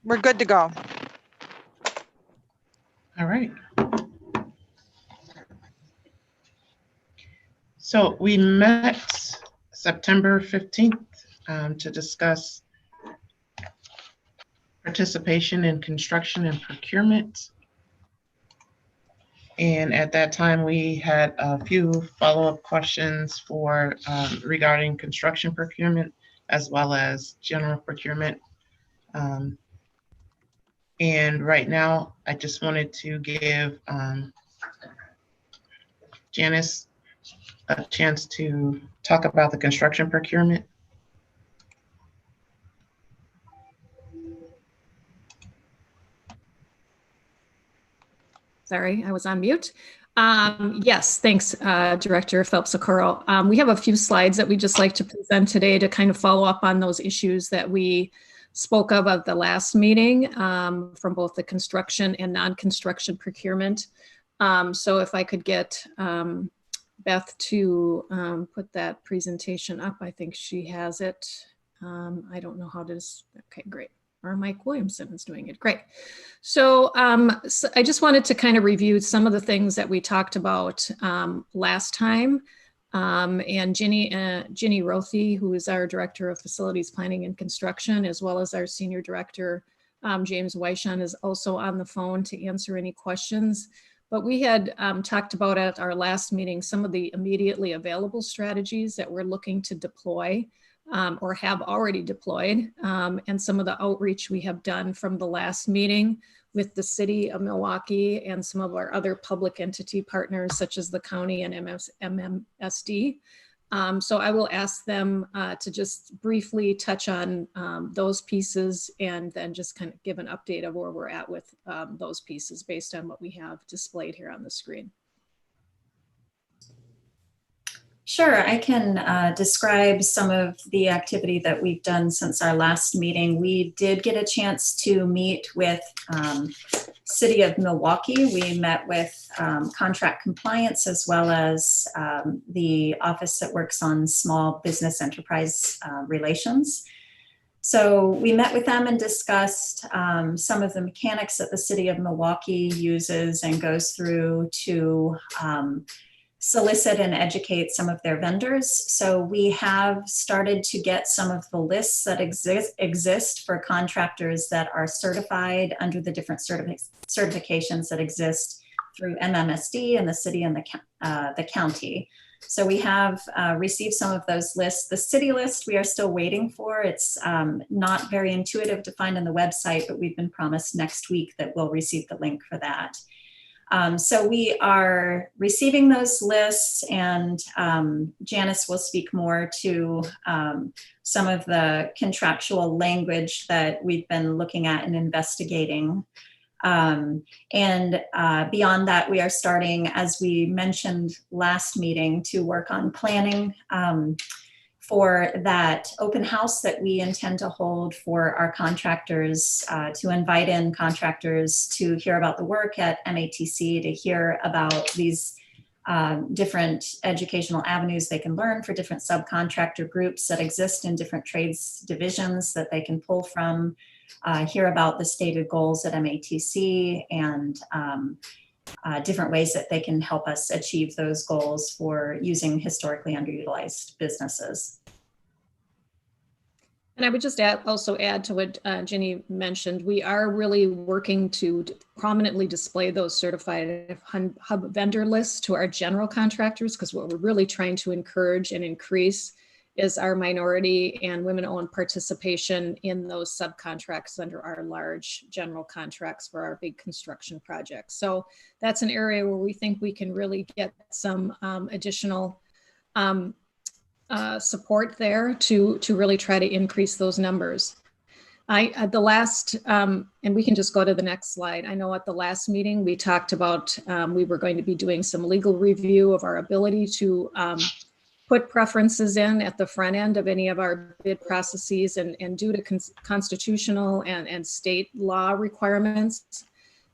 We're good to go. All right. So we met September 15th to discuss participation in construction and procurement. And at that time, we had a few follow-up questions for regarding construction procurement as well as general procurement. And right now, I just wanted to give Janice a chance to talk about the construction procurement. Sorry, I was on mute. Yes, thanks, Director Phelps-Sakura. We have a few slides that we just like to present today to kind of follow up on those issues that we spoke of at the last meeting from both the construction and non-construction procurement. So if I could get Beth to put that presentation up, I think she has it. I don't know how to, okay, great. Or Mike Williamson is doing it. Great. So, so I just wanted to kind of review some of the things that we talked about last time. And Ginny Rothy, who is our Director of Facilities Planning and Construction, as well as our Senior Director, James Weishon, is also on the phone to answer any questions. But we had talked about at our last meeting some of the immediately available strategies that we're looking to deploy or have already deployed, and some of the outreach we have done from the last meeting with the City of Milwaukee and some of our other public entity partners, such as the county and MMSD. So I will ask them to just briefly touch on those pieces and then just kind of give an update of where we're at with those pieces based on what we have displayed here on the screen. Sure, I can describe some of the activity that we've done since our last meeting. We did get a chance to meet with City of Milwaukee. We met with contract compliance as well as the office that works on small business enterprise relations. So we met with them and discussed some of the mechanics that the City of Milwaukee uses and goes through to solicit and educate some of their vendors. So we have started to get some of the lists that exist for contractors that are certified under the different certifications that exist through MMSD and the city and the county. So we have received some of those lists. The city list we are still waiting for. It's not very intuitive to find on the website, but we've been promised next week that we'll receive the link for that. So we are receiving those lists, and Janice will speak more to some of the contractual language that we've been looking at and investigating. And beyond that, we are starting, as we mentioned last meeting, to work on planning for that open house that we intend to hold for our contractors, to invite in contractors to hear about the work at MATC, to hear about these different educational avenues they can learn for different subcontractor groups that exist in different trades divisions that they can pull from, hear about the stated goals at MATC and different ways that they can help us achieve those goals for using historically underutilized businesses. And I would just also add to what Ginny mentioned, we are really working to prominently display those certified hub vendor lists to our general contractors, because what we're really trying to encourage and increase is our minority and women-owned participation in those subcontracts under our large general contracts for our big construction projects. So that's an area where we think we can really get some additional support there to really try to increase those numbers. At the last, and we can just go to the next slide. I know at the last meeting we talked about we were going to be doing some legal review of our ability to put preferences in at the front end of any of our bid processes, and due to constitutional and state law requirements,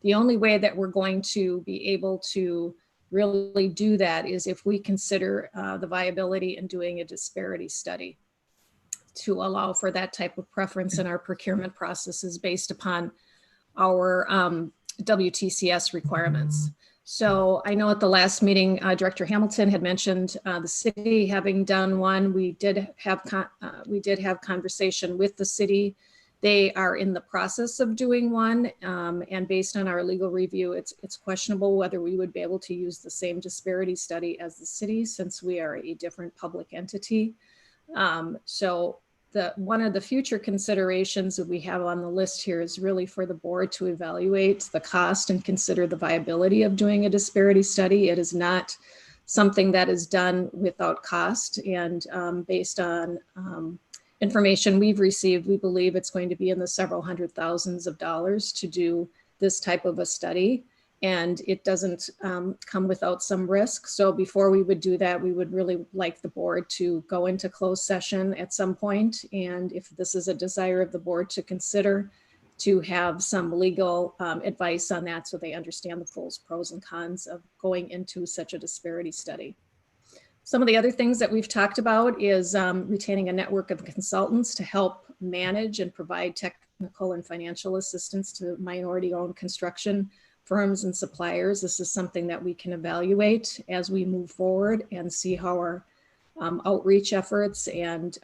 the only way that we're going to be able to really do that is if we consider the viability in doing a disparity study. to allow for that type of preference in our procurement processes based upon our WTCS requirements. So I know at the last meeting, Director Hamilton had mentioned the city having done one. We did have conversation with the city. They are in the process of doing one, and based on our legal review, it's questionable whether we would be able to use the same disparity study as the city, since we are a different public entity. So one of the future considerations that we have on the list here is really for the board to evaluate the cost and consider the viability of doing a disparity study. It is not something that is done without cost, and based on information we've received, we believe it's going to be in the several hundred thousands of dollars to do this type of a study. And it doesn't come without some risk. So before we would do that, we would really like the board to go into closed session at some point. And if this is a desire of the board to consider, to have some legal advice on that so they understand the full pros and cons of going into such a disparity study. Some of the other things that we've talked about is retaining a network of consultants to help manage and provide technical and financial assistance to minority-owned construction firms and suppliers. This is something that we can evaluate as we move forward and see how our outreach efforts and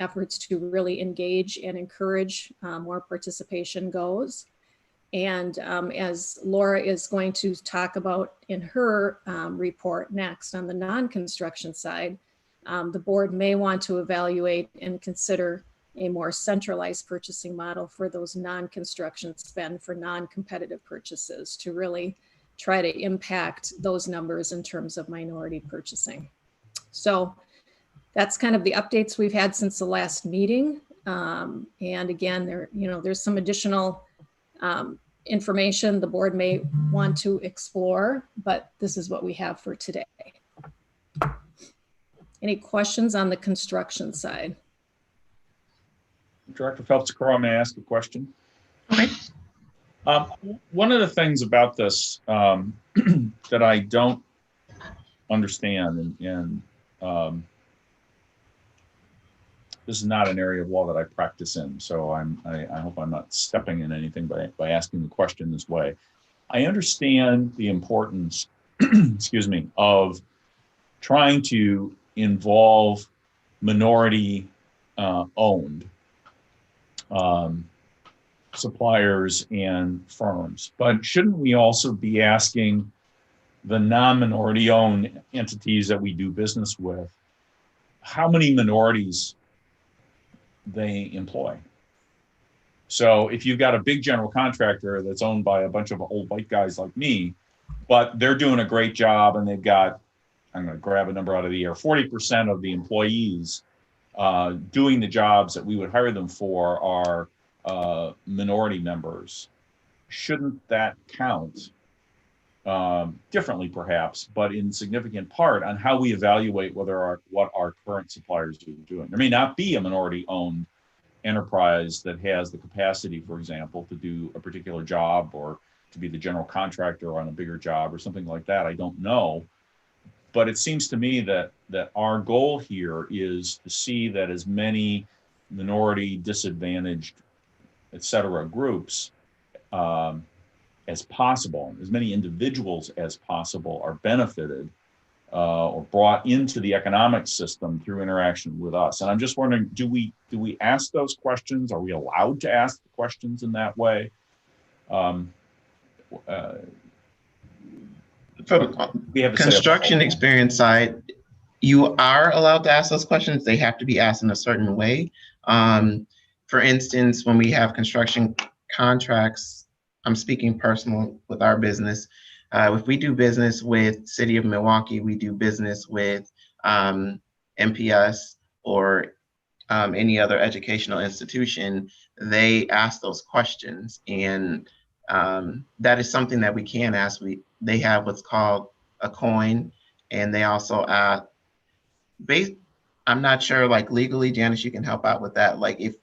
efforts to really engage and encourage more participation goes. And as Laura is going to talk about in her report next on the non-construction side, the board may want to evaluate and consider a more centralized purchasing model for those non-construction spend for non-competitive purchases to really try to impact those numbers in terms of minority purchasing. So that's kind of the updates we've had since the last meeting. And again, there's some additional information the board may want to explore, but this is what we have for today. Any questions on the construction side? Director Phelps-Sakura, may I ask a question? Okay. One of the things about this that I don't understand, and this is not an area of law that I practice in, so I hope I'm not stepping in anything by asking the question this way. I understand the importance, excuse me, of trying to involve minority owned suppliers and firms, but shouldn't we also be asking the non-minority owned entities that we do business with how many minorities they employ? So if you've got a big general contractor that's owned by a bunch of old white guys like me, but they're doing a great job and they've got, I'm going to grab a number out of the air, 40% of the employees doing the jobs that we would hire them for are minority members. Shouldn't that count differently perhaps, but in significant part on how we evaluate what our current suppliers are doing? There may not be a minority owned enterprise that has the capacity, for example, to do a particular job or to be the general contractor on a bigger job or something like that. I don't know. But it seems to me that our goal here is to see that as many minority, disadvantaged, et cetera, groups as possible, as many individuals as possible are benefited or brought into the economic system through interaction with us. And I'm just wondering, do we ask those questions? Are we allowed to ask the questions in that way? From the construction experience side, you are allowed to ask those questions. They have to be asked in a certain way. For instance, when we have construction contracts, I'm speaking personal with our business. If we do business with City of Milwaukee, we do business with MPS or any other educational institution, they ask those questions. And that is something that we can ask. They have what's called a coin, and they also I'm not sure, like legally, Janice, you can help out with that. Like if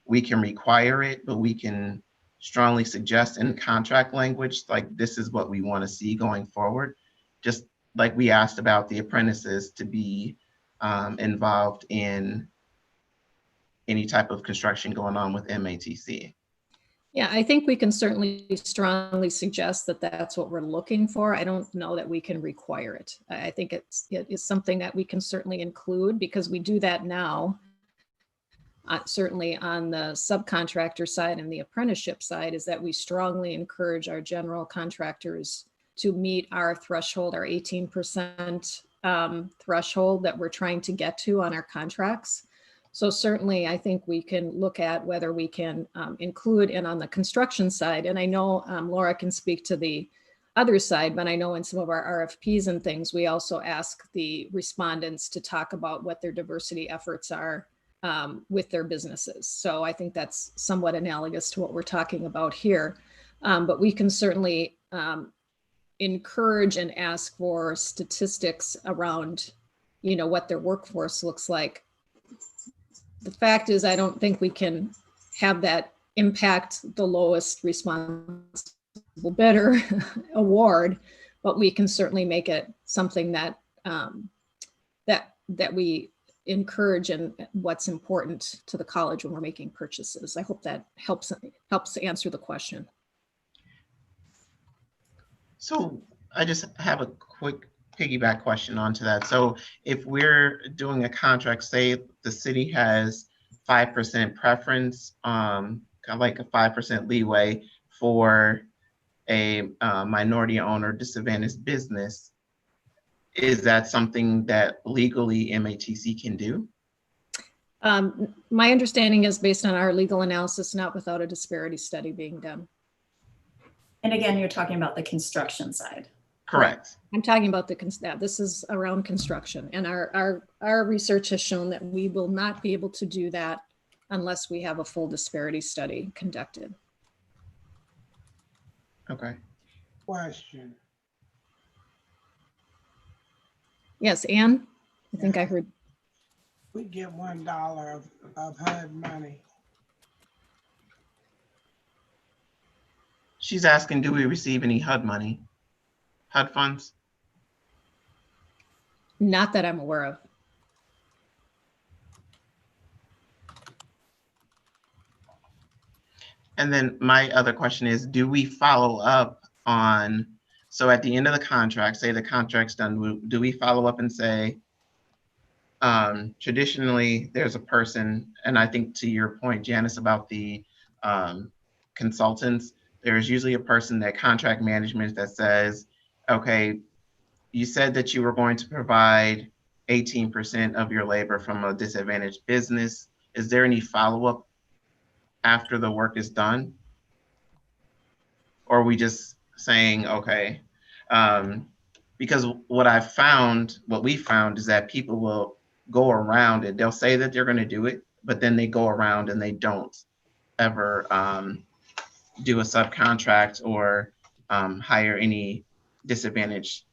we can require it, but we can strongly suggest in contract language, like this is what we want to see going forward. Just like we asked about the apprentices to be involved in any type of construction going on with MATC. Yeah, I think we can certainly strongly suggest that that's what we're looking for. I don't know that we can require it. I think it is something that we can certainly include because we do that now. Certainly on the subcontractor side and the apprenticeship side is that we strongly encourage our general contractors to meet our threshold, our 18% threshold that we're trying to get to on our contracts. So certainly I think we can look at whether we can include and on the construction side, and I know Laura can speak to the other side, but I know in some of our RFPs and things, we also ask the respondents to talk about what their diversity efforts are with their businesses. So I think that's somewhat analogous to what we're talking about here. But we can certainly encourage and ask for statistics around, you know, what their workforce looks like. The fact is, I don't think we can have that impact the lowest responsible bidder award, but we can certainly make it something that that we encourage and what's important to the college when we're making purchases. I hope that helps answer the question. So I just have a quick piggyback question onto that. So if we're doing a contract, say the city has 5% preference, kind of like a 5% leeway for a minority owner disadvantaged business, is that something that legally MATC can do? My understanding is based on our legal analysis, not without a disparity study being done. And again, you're talking about the construction side. Correct. I'm talking about this is around construction, and our research has shown that we will not be able to do that unless we have a full disparity study conducted. Okay. Question. Yes, Anne, I think I heard. We get $1 of HUD money. She's asking, do we receive any HUD money? HUD funds? Not that I'm aware of. And then my other question is, do we follow up on, so at the end of the contract, say the contract's done, do we follow up and say, traditionally there's a person, and I think to your point, Janice, about the consultants, there's usually a person that contract management that says, okay, you said that you were going to provide 18% of your labor from a disadvantaged business. Is there any follow-up after the work is done? Or are we just saying, okay, because what we found is that people will go around it. They'll say that they're going to do it, but then they go around and they don't ever do a subcontract or hire any disadvantaged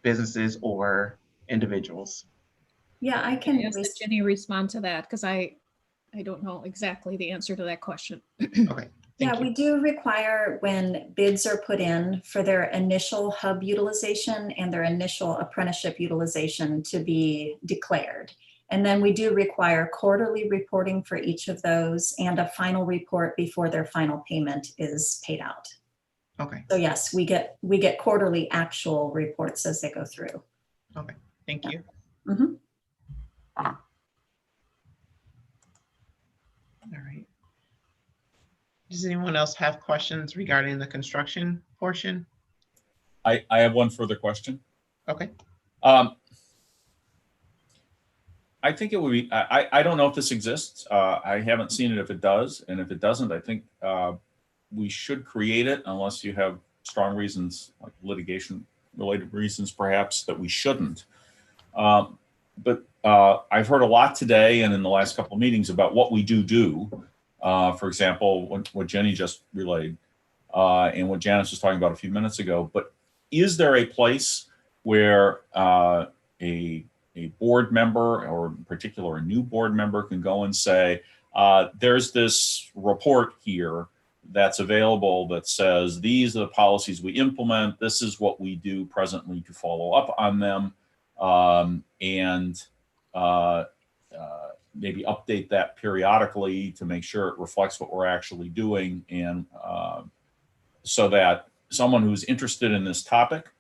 businesses or individuals. Yeah, I can ask that Jenny respond to that because I don't know exactly the answer to that question. Okay. Yeah, we do require when bids are put in for their initial hub utilization and their initial apprenticeship utilization to be declared. And then we do require quarterly reporting for each of those and a final report before their final payment is paid out. Okay. So yes, we get quarterly actual reports as they go through. Okay, thank you. Mm-hmm. All right. Does anyone else have questions regarding the construction portion? I have one further question. Okay. I think it would be, I don't know if this exists. I haven't seen it if it does. And if it doesn't, I think we should create it unless you have strong reasons, like litigation related reasons, perhaps, that we shouldn't. But I've heard a lot today and in the last couple of meetings about what we do. For example, what Jenny just relayed and what Janice was talking about a few minutes ago. But is there a place where a board member, or in particular a new board member, can go and say, there's this report here that's available that says these are the policies we implement, this is what we do presently to follow up on them, and maybe update that periodically to make sure it reflects what we're actually doing, and so that someone who's interested in this topic,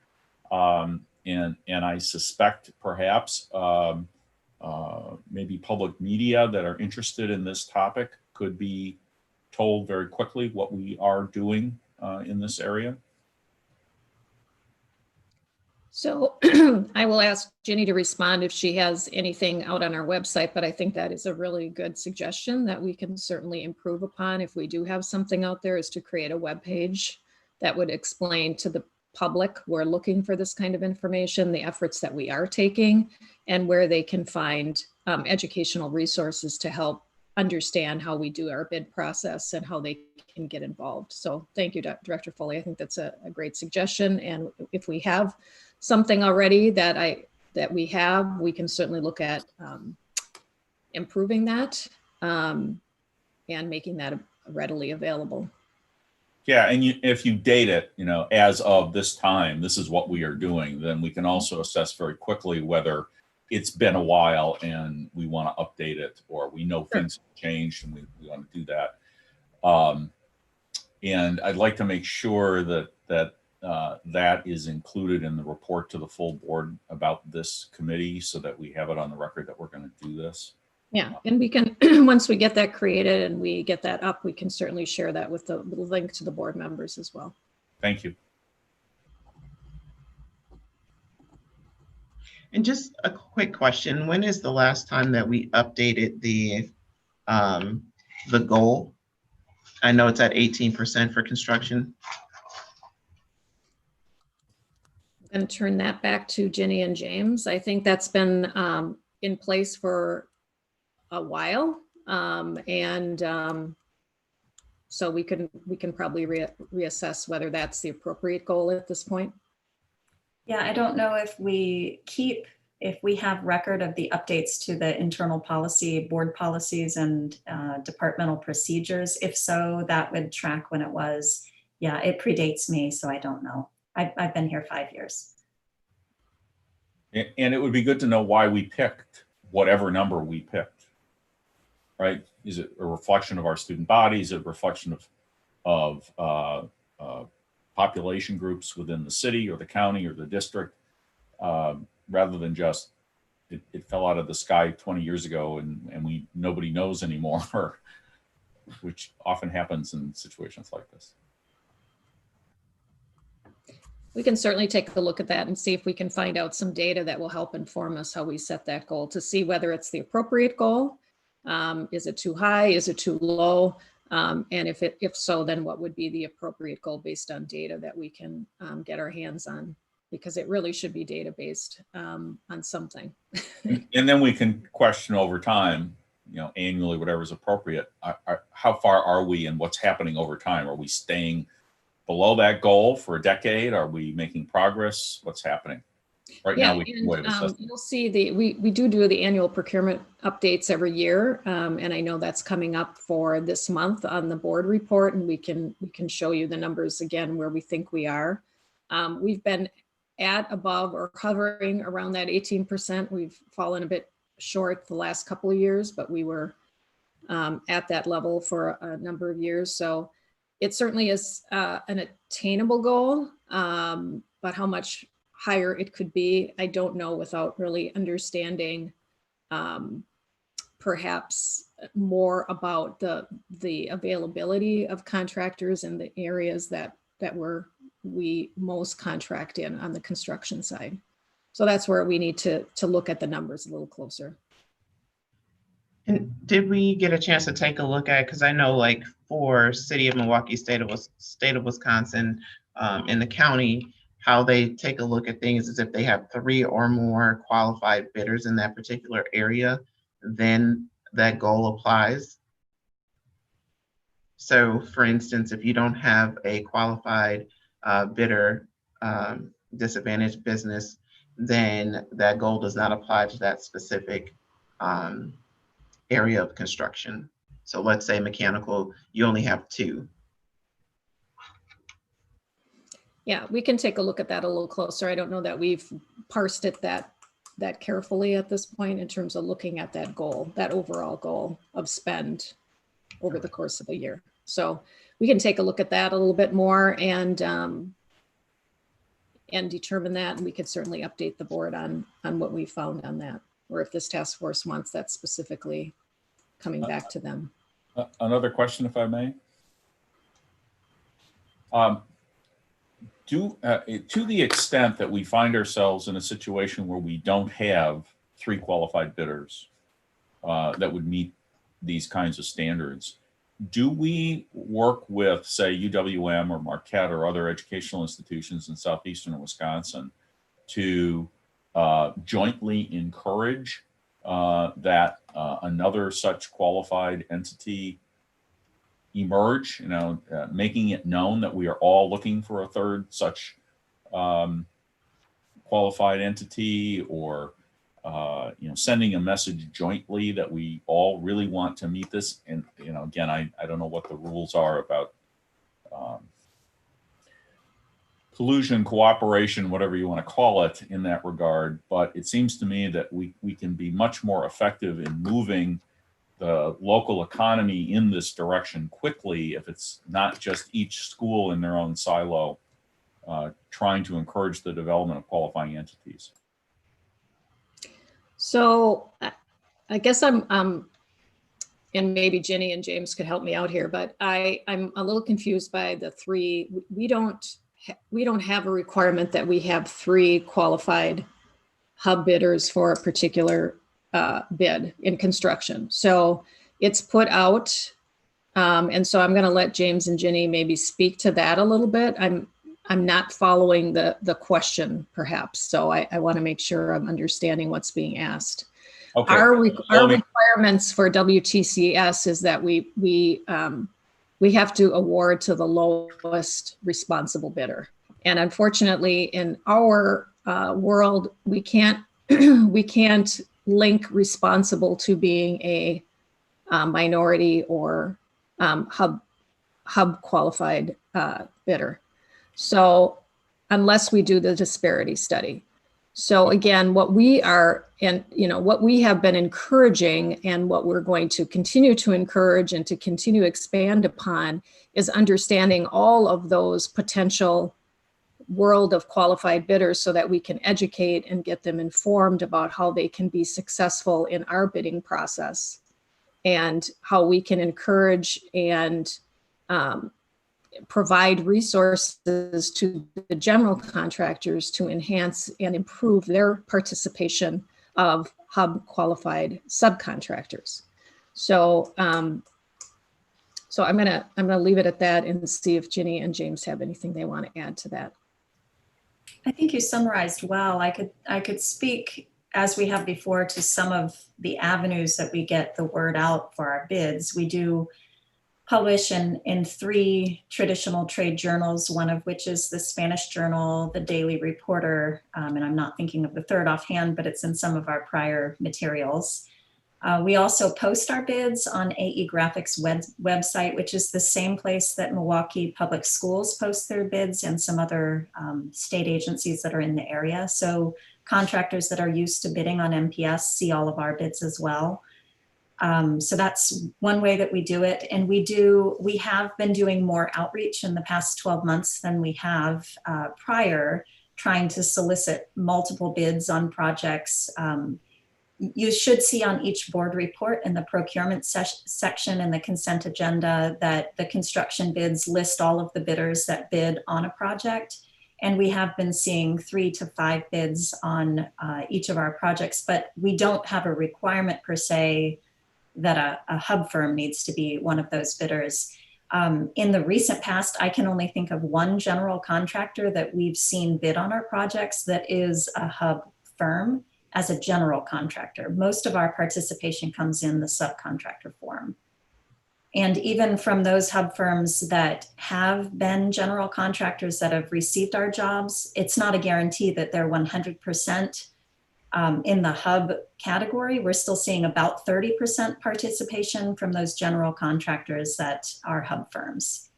and I suspect perhaps maybe public media that are interested in this topic could be told very quickly what we are doing in this area. So I will ask Ginny to respond if she has anything out on our website, but I think that is a really good suggestion that we can certainly improve upon if we do have something out there, is to create a web page that would explain to the public who are looking for this kind of information, the efforts that we are taking, and where they can find educational resources to help understand how we do our bid process and how they can get involved. So thank you, Director Foley. I think that's a great suggestion. And if we have something already that we have, we can certainly look at improving that and making that readily available. Yeah, and if you date it, as of this time, this is what we are doing, then we can also assess very quickly whether it's been a while and we want to update it, or we know things have changed and we want to do that. And I'd like to make sure that that is included in the report to the full board about this committee, so that we have it on the record that we're going to do this. Yeah, and we can, once we get that created and we get that up, we can certainly share that with the link to the board members as well. Thank you. And just a quick question: when is the last time that we updated the goal? I know it's at 18% for construction. I'm going to turn that back to Ginny and James. I think that's been in place for a while, so we can probably reassess whether that's the appropriate goal at this point. Yeah, I don't know if we have record of the updates to the internal policy, board policies, and departmental procedures. If so, that would track when it was. Yeah, it predates me, so I don't know. I've been here 5 years. And it would be good to know why we picked whatever number we picked, right? Is it a reflection of our student body? Is it a reflection of population groups within the city or the county or the district, rather than just it fell out of the sky 20 years ago and nobody knows anymore, which often happens in situations like this. We can certainly take a look at that and see if we can find out some data that will help inform us how we set that goal, to see whether it's the appropriate goal. Is it too high? Is it too low? And if so, then what would be the appropriate goal based on data that we can get our hands on? Because it really should be data based on something. And then we can question over time, annually, whatever is appropriate. How far are we and what's happening over time? Are we staying below that goal for a decade? Are we making progress? What's happening? Right now, we can wait. You'll see we do the annual procurement updates every year, and I know that's coming up for this month on the board report, and we can show you the numbers again where we think we are. We've been at above or hovering around that 18%. We've fallen a bit short the last couple of years, but we were at that level for a number of years. So it certainly is an attainable goal, but how much higher it could be, I don't know, without really understanding perhaps more about the availability of contractors in the areas that we most contract in on the construction side. So that's where we need to look at the numbers a little closer. And did we get a chance to take a look at, because I know like for City of Milwaukee, State of Wisconsin, in the county, how they take a look at things is if they have 3 or more qualified bidders in that particular area, then that goal applies. So for instance, if you don't have a qualified bidder, disadvantaged business, then that goal does not apply to that specific area of construction. So let's say mechanical, you only have 2. Yeah, we can take a look at that a little closer. I don't know that we've parsed it that that carefully at this point in terms of looking at that goal, that overall goal of spend over the course of a year. So we can take a look at that a little bit more and determine that, and we could certainly update the board on what we found on that, or if this task force wants that specifically coming back to them. Another question, if I may. To the extent that we find ourselves in a situation where we don't have 3 qualified bidders that would meet these kinds of standards, do we work with, say, UWM or Marquette or other educational institutions in southeastern Wisconsin to jointly encourage that another such qualified entity emerge, making it known that we are all looking for a third such qualified entity, or sending a message jointly that we all really want to meet this? And again, I don't know what the rules are about collusion, cooperation, whatever you want to call it in that regard, but it seems to me that we can be much more effective in moving the local economy in this direction quickly if it's not just each school in their own silo trying to encourage the development of qualifying entities. So I guess I'm, and maybe Ginny and James could help me out here, but I'm a little confused by the 3. We don't have a requirement that we have 3 qualified hub bidders for a particular bid in construction. So it's put out. And so I'm going to let James and Ginny maybe speak to that a little bit. I'm not following the question perhaps. So I want to make sure I'm understanding what's being asked. Okay. Our requirements for WTCS is that we have to award to the lowest responsible bidder. And unfortunately in our world, we can't link responsible to being a minority or hub qualified bidder. So unless we do the disparity study. So again, what we are, and what we have been encouraging and what we're going to continue to encourage and to continue to expand upon is understanding all of those potential world of qualified bidders so that we can educate and get them informed about how they can be successful in our bidding process and how we can encourage and provide resources to the general contractors to enhance and improve their participation of hub qualified subcontractors. So, so I'm gonna leave it at that and see if Ginny and James have anything they want to add to that. I think you summarized well. I could speak, as we have before, to some of the avenues that we get the word out for our bids. We do publish in 3 traditional trade journals, one of which is the Spanish Journal, the Daily Reporter, and I'm not thinking of the third offhand, but it's in some of our prior materials. We also post our bids on AE Graphics website, which is the same place that Milwaukee Public Schools post their bids and some other state agencies that are in the area. So contractors that are used to bidding on MPS see all of our bids as well. So that's one way that we do it. And we have been doing more outreach in the past 12 months than we have prior, trying to solicit multiple bids on projects. You should see on each board report in the procurement section in the consent agenda that the construction bids list all of the bidders that bid on a project. And we have been seeing 3 to 5 bids on each of our projects, but we don't have a requirement per se that a hub firm needs to be one of those bidders. In the recent past, I can only think of one general contractor that we've seen bid on our projects that is a hub firm as a general contractor. Most of our participation comes in the subcontractor form. And even from those hub firms that have been general contractors that have received our jobs, it's not a guarantee that they're 100% in the hub category. We're still seeing about 30% participation from those general contractors that are hub firms.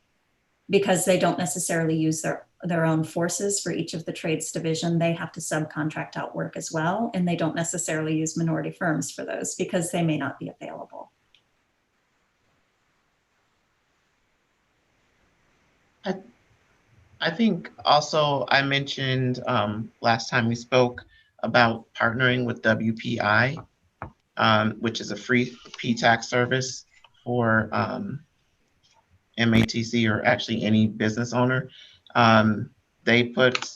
because they don't necessarily use their own forces for each of the trades division. They have to subcontract out work as well. And they don't necessarily use minority firms for those because they may not be available. I think also I mentioned last time we spoke about partnering with WPI, which is a free P-tax service for MATC, or actually any business owner. They put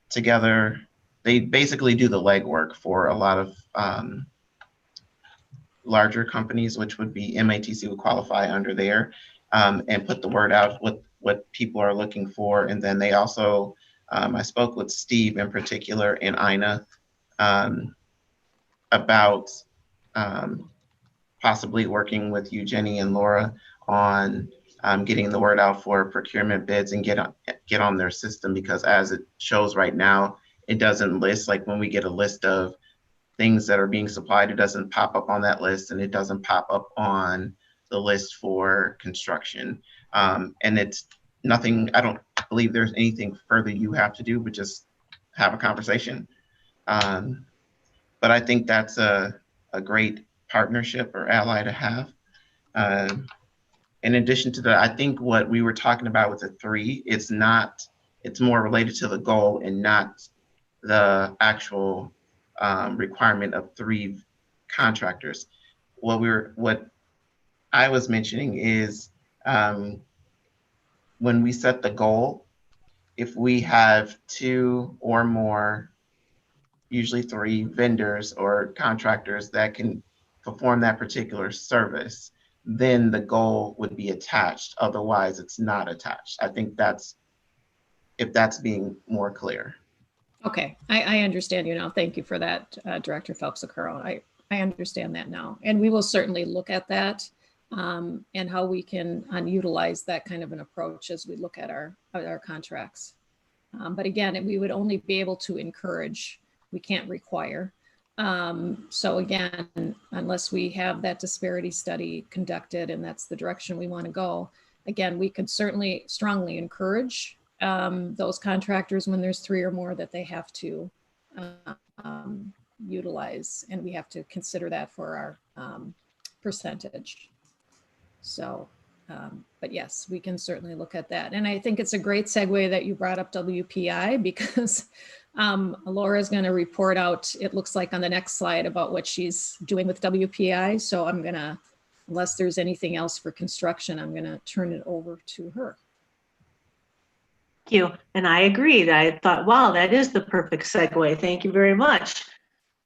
together, they basically do the legwork for a lot of larger companies, which would be MATC would qualify under there, and put the word out what people are looking for. And then they also, I spoke with Steve in particular and Ina about possibly working with you, Jenny and Laura, on getting the word out for procurement bids and get on their system, because as it shows right now, it doesn't list. Like when we get a list of things that are being supplied, it doesn't pop up on that list, and it doesn't pop up on the list for construction. And it's nothing, I don't believe there's anything further you have to do, but just have a conversation. But I think that's a great partnership or ally to have. In addition to that, I think what we were talking about with the 3, it's more related to the goal and not the actual requirement of 3 contractors. What I was mentioning is when we set the goal, if we have 2 or more, usually 3 vendors or contractors that can perform that particular service, then the goal would be attached. Otherwise, it's not attached. I think if that's being more clear. Okay, I understand you now. Thank you for that, Director Phelps-Sakura. I understand that now. And we will certainly look at that and how we can utilize that kind of an approach as we look at our contracts. But again, we would only be able to encourage, we can't require. So again, unless we have that disparity study conducted and that's the direction we want to go, again, we could certainly strongly encourage those contractors when there's 3 or more that they have to utilize, and we have to consider that for our percentage. So, but yes, we can certainly look at that. And I think it's a great segue that you brought up WPI, because Laura's going to report out, it looks like on the next slide, about what she's doing with WPI. So I'm going to, unless there's anything else for construction, I'm going to turn it over to her. Thank you. And I agreed. I thought, wow, that is the perfect segue. Thank you very much.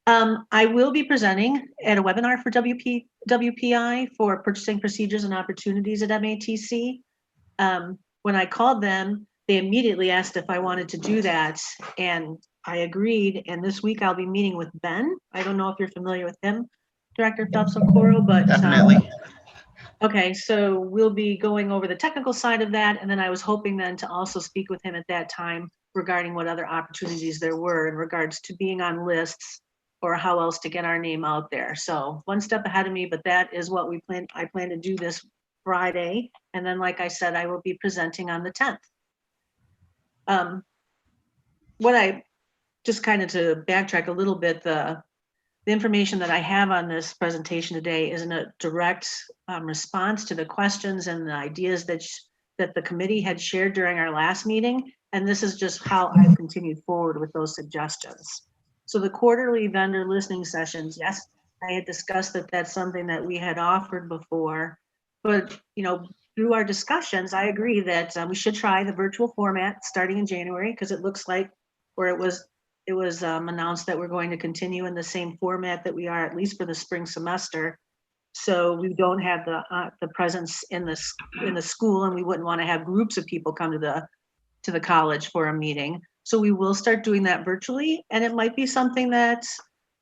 I will be presenting at a webinar for WPI for purchasing procedures and opportunities at MATC. When I called them, they immediately asked if I wanted to do that, and I agreed. And this week I'll be meeting with Ben. I don't know if you're familiar with him, Director Phelps-Sakura, but definitely. Okay, so we'll be going over the technical side of that, and then I was hoping then to also speak with him at that time regarding what other opportunities there were in regards to being on lists or how else to get our name out there. So one step ahead of me, but that is what I plan to do this Friday. And then, like I said, I will be presenting on the 10th. What I just kind of to backtrack a little bit, the information that I have on this presentation today is in a direct response to the questions and the ideas that the committee had shared during our last meeting. And this is just how I've continued forward with those suggestions. So the quarterly vendor listening sessions, yes, I had discussed that that's something that we had offered before, but through our discussions, I agree that we should try the virtual format starting in January, because it looks like, or it was announced that we're going to continue in the same format that we are, at least for the spring semester. So we don't have the presence in the school, and we wouldn't want to have groups of people come to the college for a meeting. So we will start doing that virtually, and it might be something that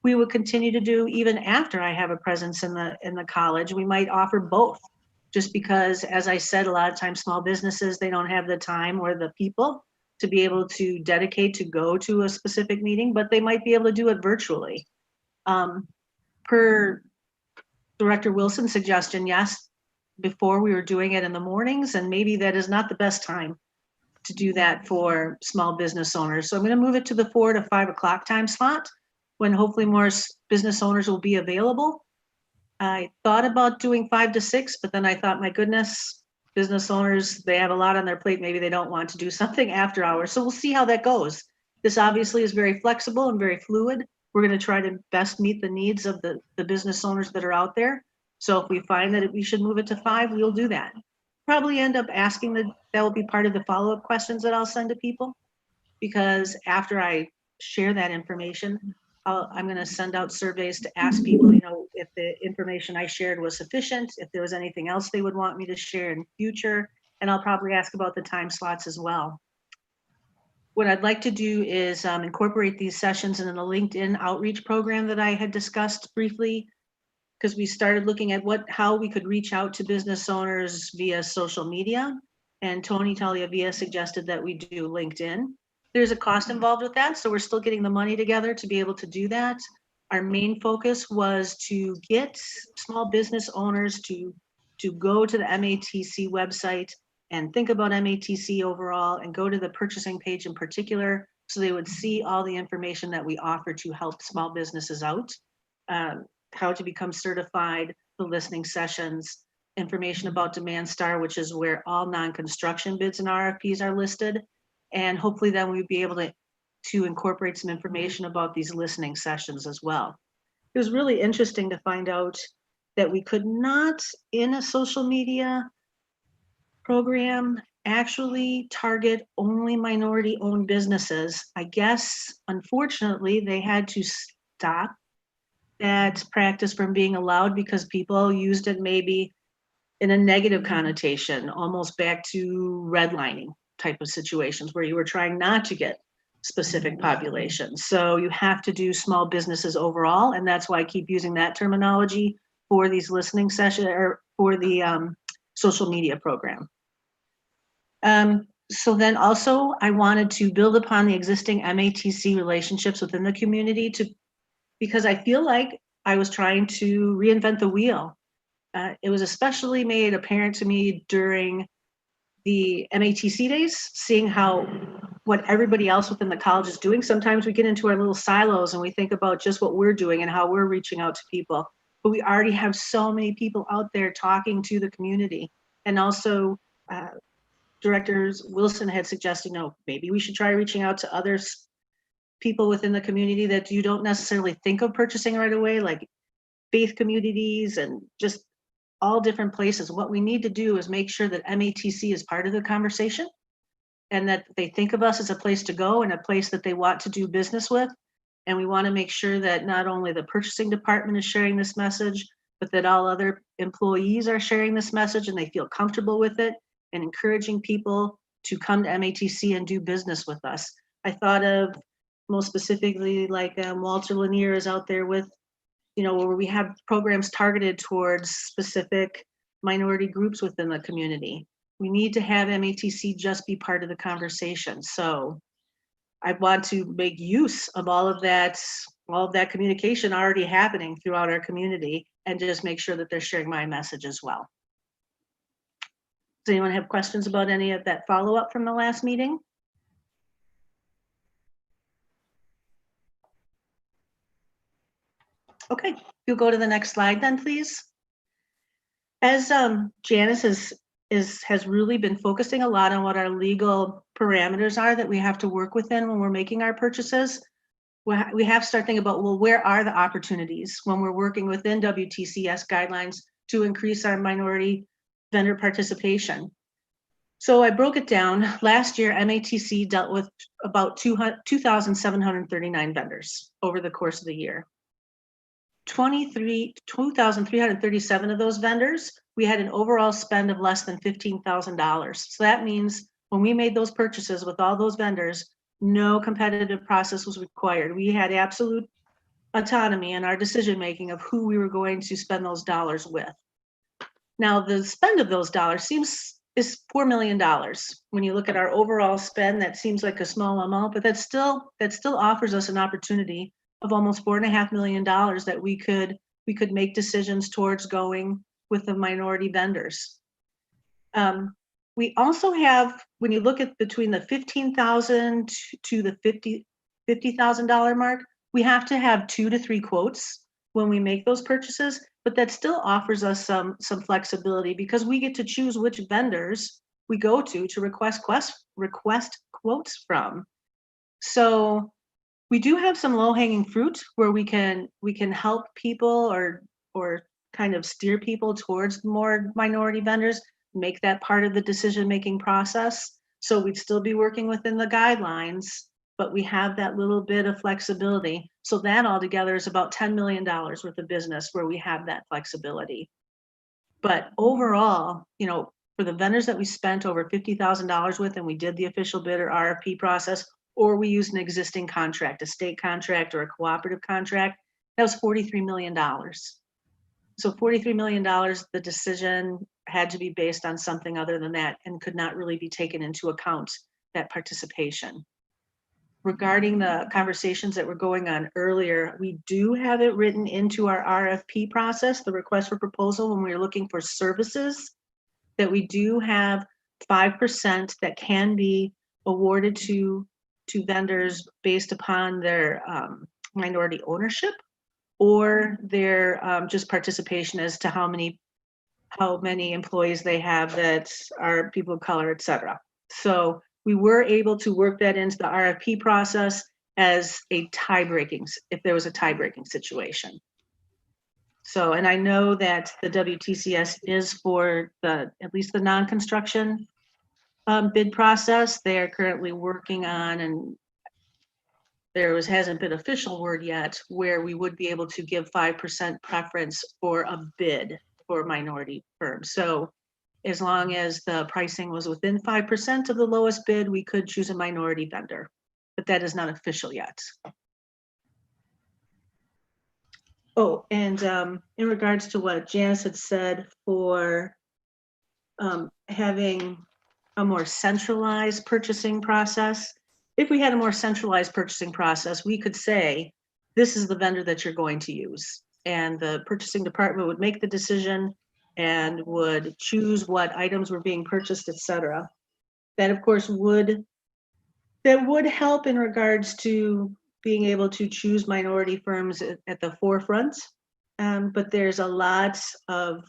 we will continue to do even after I have a presence in the college. We might offer both, just because, as I said, a lot of times small businesses, they don't have the time or the people to be able to dedicate to go to a specific meeting, but they might be able to do it virtually. Per Director Wilson's suggestion, yes, before we were doing it in the mornings, and maybe that is not the best time to do that for small business owners. So I'm going to move it to the 4 to 5 o'clock time slot when hopefully more business owners will be available. I thought about doing 5 to 6, but then I thought, my goodness, business owners, they have a lot on their plate. Maybe they don't want to do something after hours. So we'll see how that goes. This obviously is very flexible and very fluid. We're going to try to best meet the needs of the business owners that are out there. So if we find that we should move it to 5, we'll do that. Probably end up asking that will be part of the follow-up questions that I'll send to people, because after I share that information, I'm going to send out surveys to ask people, if the information I shared was sufficient, if there was anything else they would want me to share in future, and I'll probably ask about the time slots as well. What I'd like to do is incorporate these sessions in a LinkedIn outreach program that I had discussed briefly, because we started looking at how we could reach out to business owners via social media. And Tony Tagliavia suggested that we do LinkedIn. There's a cost involved with that, so we're still getting the money together to be able to do that. Our main focus was to get small business owners to go to the MATC website and think about MATC overall, and go to the purchasing page in particular, so they would see all the information that we offer to help small businesses out. How to become certified, the listening sessions, information about Demand Star, which is where all non-construction bids and RFPs are listed. And hopefully then we'd be able to incorporate some information about these listening sessions as well. It was really interesting to find out that we could not, in a social media program, actually target only minority-owned businesses. I guess, unfortunately, they had to stop that practice from being allowed because people used it maybe in a negative connotation, almost back to redlining type of situations where you were trying not to get specific populations. So you have to do small businesses overall, and that's why I keep using that terminology for these listening sessions or for the social media program. So then also I wanted to build upon the existing MATC relationships within the community because I feel like I was trying to reinvent the wheel. It was especially made apparent to me during the MATC days, seeing what everybody else within the college is doing. Sometimes we get into our little silos and we think about just what we're doing and how we're reaching out to people. But we already have so many people out there talking to the community. And also, Director Wilson had suggested, maybe we should try reaching out to other people within the community that you don't necessarily think of purchasing right away, like faith communities and just all different places. What we need to do is make sure that MATC is part of the conversation and that they think of us as a place to go and a place that they want to do business with. And we want to make sure that not only the purchasing department is sharing this message, but that all other employees are sharing this message and they feel comfortable with it, and encouraging people to come to MATC and do business with us. I thought of most specifically like Walter Lanier is out there with, where we have programs targeted towards specific minority groups within the community. We need to have MATC just be part of the conversation. So I want to make use of all of that communication already happening throughout our community and just make sure that they're sharing my message as well. Does anyone have questions about any of that follow-up from the last meeting? Okay, you'll go to the next slide then, please. As Janice has really been focusing a lot on what our legal parameters are that we have to work within when we're making our purchases, we have to start thinking about, well, where are the opportunities when we're working within WTCS guidelines to increase our minority vendor participation? So I broke it down. Last year, MATC dealt with about 2,739 vendors over the course of the year. 2,337 of those vendors, we had an overall spend of less than $15,000. So that means when we made those purchases with all those vendors, no competitive process was required. We had absolute autonomy in our decision-making of who we were going to spend those dollars with. Now, the spend of those dollars is $4 million. When you look at our overall spend, that seems like a small amount, but that still offers us an opportunity of almost $4.5 million that we could make decisions towards going with the minority vendors. We also have, when you look at between the $15,000 to the $50,000 mark, we have to have 2 to 3 quotes when we make those purchases, but that still offers us some flexibility because we get to choose which vendors we go to request quotes from. So we do have some low-hanging fruit where we can help people or kind of steer people towards more minority vendors, make that part of the decision-making process. So we'd still be working within the guidelines, but we have that little bit of flexibility. So that altogether is about $10 million worth of business where we have that flexibility. But overall, for the vendors that we spent over $50,000 with and we did the official bid or RFP process, or we used an existing contract, a state contract or a cooperative contract, that was $43 million. So $43 million, the decision had to be based on something other than that and could not really be taken into account, that participation. Regarding the conversations that were going on earlier, we do have it written into our RFP process, the request for proposal, when we're looking for services, that we do have 5% that can be awarded to vendors based upon their minority ownership or their just participation as to how many employees they have that are people of color, et cetera. So we were able to work that into the RFP process as a if there was a tie-breaking situation. So, and I know that the WTCS is for at least the non-construction bid process. They are currently working on, and hasn't been official word yet, where we would be able to give 5% preference for a bid for minority firms. So as long as the pricing was within 5% of the lowest bid, we could choose a minority vendor, but that is not official yet. Oh, and in regards to what Janice had said for having a more centralized purchasing process, if we had a more centralized purchasing process, we could say, this is the vendor that you're going to use. And the purchasing department would make the decision and would choose what items were being purchased, et cetera. That, of course, would help in regards to being able to choose minority firms at the forefront. But there's a lot of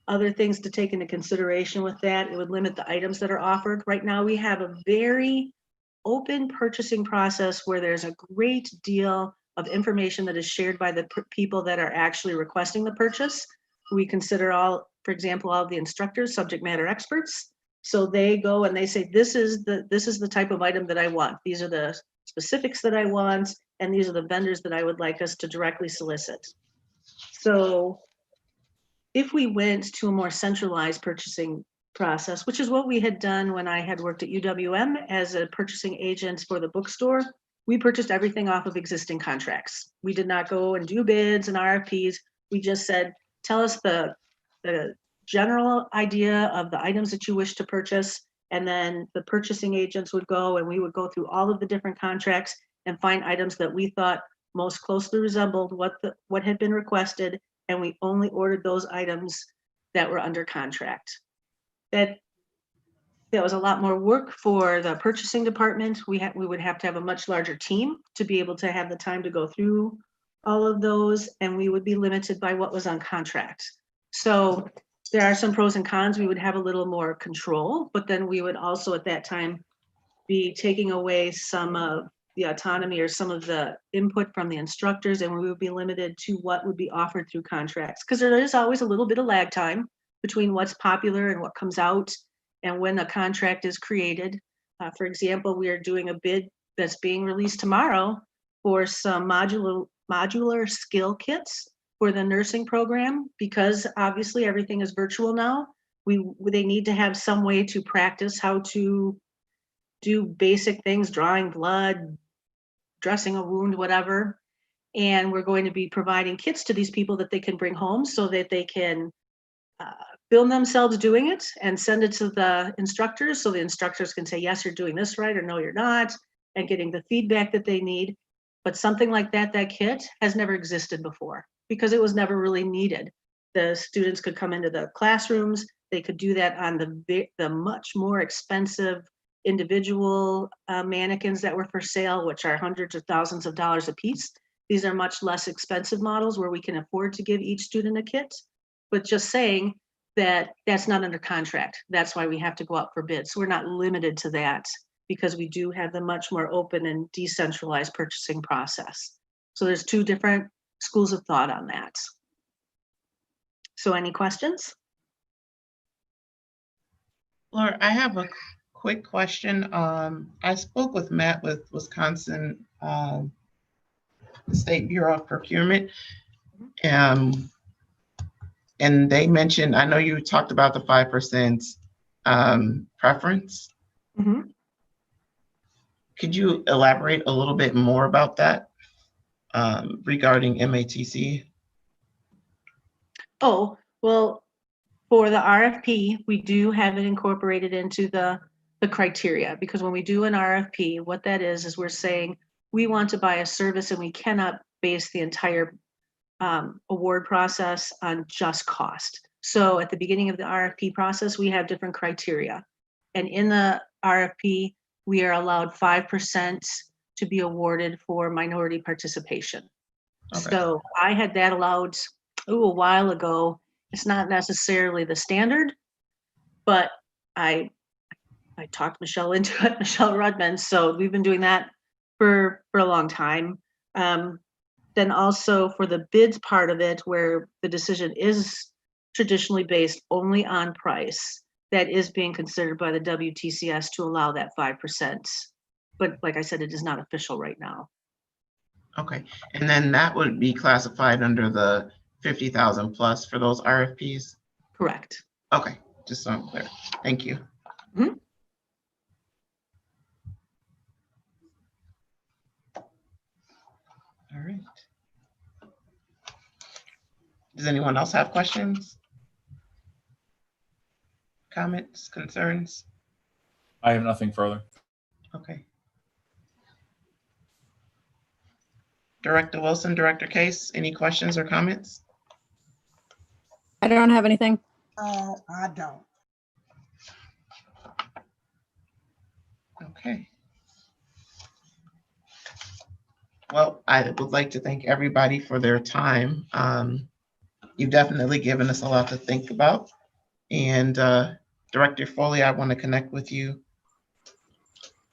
other things to take into consideration with that. It would limit the items that are offered. Right now, we have a very open purchasing process where there's a great deal of information that is shared by the people that are actually requesting the purchase. We consider for example, all of the instructors subject matter experts. So they go and they say, this is the type of item that I want. These are the specifics that I want, and these are the vendors that I would like us to directly solicit. So if we went to a more centralized purchasing process, which is what we had done when I had worked at UWM as a purchasing agent for the bookstore, we purchased everything off of existing contracts. We did not go and do bids and RFPs. We just said, tell us the general idea of the items that you wish to purchase, and then the purchasing agents would go and we would go through all of the different contracts and find items that we thought most closely resembled what had been requested, and we only ordered those items that were under contract. That was a lot more work for the purchasing department. We would have to have a much larger team to be able to have the time to go through all of those, and we would be limited by what was on contract. So there are some pros and cons. We would have a little more control, but then we would also at that time be taking away some of the autonomy or some of the input from the instructors, and we would be limited to what would be offered through contracts, because there is always a little bit of lag time between what's popular and what comes out and when a contract is created. For example, we are doing a bid that's being released tomorrow for some modular skill kits for the nursing program, because obviously everything is virtual now. They need to have some way to practice how to do basic things, drawing blood, dressing a wound, whatever. And we're going to be providing kits to these people that they can bring home so that they can film themselves doing it and send it to the instructors, so the instructors can say, yes, you're doing this right, or no, you're not, and getting the feedback that they need. But something like that kit has never existed before because it was never really needed. the students could come into the classrooms. They could do that on the much more expensive individual mannequins that were for sale, which are hundreds of thousands of dollars a piece. These are much less expensive models where we can afford to give each student a kit. But just saying that that's not under contract. That's why we have to go out for bids. So we're not limited to that because we do have the much more open and decentralized purchasing process. So there's two different schools of thought on that. So any questions? Laura, I have a quick question. I spoke with Matt with Wisconsin State Bureau of Procurement. And they mentioned, I know you talked about the 5% preference. Mm-hmm. Could you elaborate a little bit more about that regarding MATC? Oh, well, for the RFP, we do have it incorporated into the criteria, because when we do an RFP, what that is we're saying we want to buy a service and we cannot base the entire award process on just cost. So at the beginning of the RFP process, we have different criteria. And in the RFP, we are allowed 5% to be awarded for minority participation. Okay. So I had that allowed a while ago. It's not necessarily the standard, but I talked Michelle into it, Michelle Rudman. So we've been doing that for a long time. Then also for the bids part of it, where the decision is traditionally based only on price, that is being considered by the WTCS to allow that 5%. But like I said, it is not official right now. Okay, and then that would be classified under the 50,000 plus for those RFPs? Correct. Okay, just so I'm clear. Thank you. Mm-hmm. All right. Does anyone else have questions? Comments, concerns? I have nothing further. Okay. Director Wilson, Director Case, any questions or comments? I don't have anything. I don't. Okay. Well, I would like to thank everybody for their time. You've definitely given us a lot to think about. And Director Foley, I want to connect with you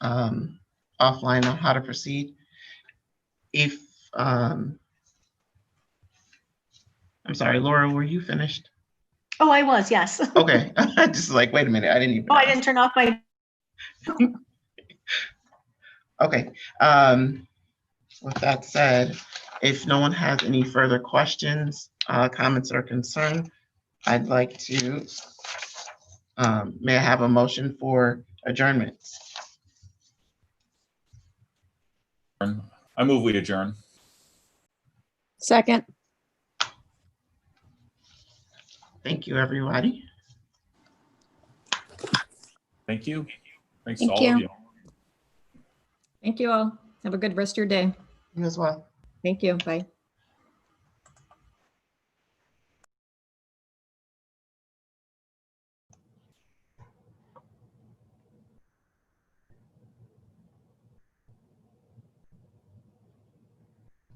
offline on how to proceed. If, I'm sorry, Laura, were you finished? Oh, I was, yes. Okay, just like, wait a minute, I didn't even Oh, ask. I didn't turn off my. Okay, with that said, if no one has any further questions, comments, or concern, I'd like to, may I have a motion for adjournment? I move we adjourn. Second. Thank you, everybody. Thank you. Thanks Thank to all of you. you. Thank you all. Have a good rest of your day. You as well. Thank you. Bye.